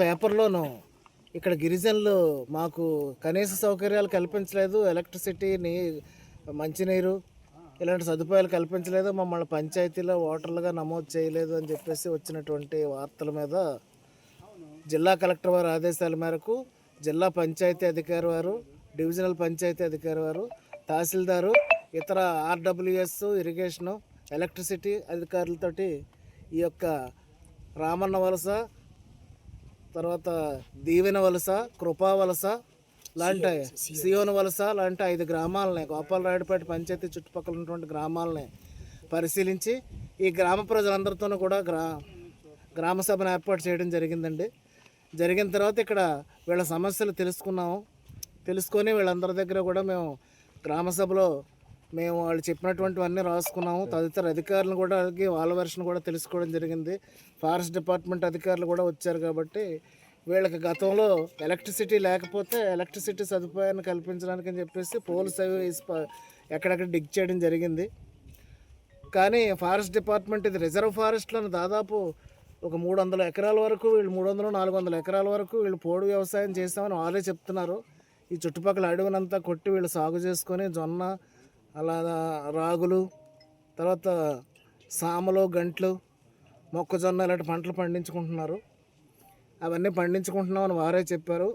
పేపర్లోనూ ఇక్కడ గిరిజనులు మాకు కనీస సౌకర్యాలు కల్పించలేదు, ఎలక్ట్రిసిటీ, మంచినీరు ఇలాంటి సదుపాయాలు కల్పించలేదు, మమ్మల్ని పంచాయతీలో ఓటర్లుగా నమోదు చేయలేదు అని చెప్పేసి వచ్చినటువంటి వార్తల మీద జిల్లా కలెక్టర్ వారి ఆదేశాల మేరకు జిల్లా పంచాయతీ అధికారి వారు, డివిజనల్ పంచాయతీ అధికారి వారు, తహసీల్దారు, ఇతర ఆర్డబ్ల్యూఎస్, ఇరిగేషను, ఎలక్ట్రిసిటీ అధికారులతోటి ఈ యొక్క రామన్న వలస, తర్వాత దీవెన వలస, కృపా వలస లాంటి, సియోను వలస లాంటి 5 గ్రామాలని, గోపాలరాయుడుపేట పంచాయతీ చుట్టుపక్కల ఉన్నటువంటి గ్రామాలని పరిశీలించి ఈ గ్రామ ప్రజలందరితోనూ కూడా గ్రామ సభను ఏర్పాటు చేయడం జరిగిందండి. జరిగిన తర్వాత ఇక్కడ వీళ్ళ సమస్యలు తెలుసుకొని వీళ్ళందరి దగ్గర కూడా మేము గ్రామ సభలో వాళ్ళు చెప్పినటువంటివన్నీ రాసుకున్నాము. తదితర అధికారులను కూడా అడిగి వాళ్ళ వెర్షన్ కూడా తెలుసుకోవడం జరిగింది. ఫారెస్ట్ డిపార్ట్మెంట్ అధికారులు కూడా వచ్చారు కాబట్టి వీళ్ళకి గతంలో ఎలక్ట్రిసిటీ లేకపోతే ఎలక్ట్రిసిటీ సదుపాయాన్ని కల్పించడానికి అని చెప్పేసి పోల్స్ అవి ఎక్కడెక్కడ డిగ్ చేయడం జరిగింది. కానీ ఫారెస్ట్ డిపార్ట్మెంట్ ఇది రిజర్వ్ ఫారెస్ట్లను దాదాపు ఒక 300 ఎకరాల వరకు, వీళ్ళు 300-400 ఎకరాల వరకు వీళ్ళు పోడు వ్యవసాయం చేస్తామని వాళ్ళే చెప్తున్నారు. ఈ చుట్టుపక్కల అడవునంతా కొట్టి వీళ్ళు సాగు చేసుకొని జొన్న, అలా రాగులు, తర్వాత సామలు, గంట్లు, మొక్కజొన్న ఇలాంటి పంటలు పండించుకుంటున్నారు. అవన్నీ పండించుకుంటున్నామని వారే చెప్పారు.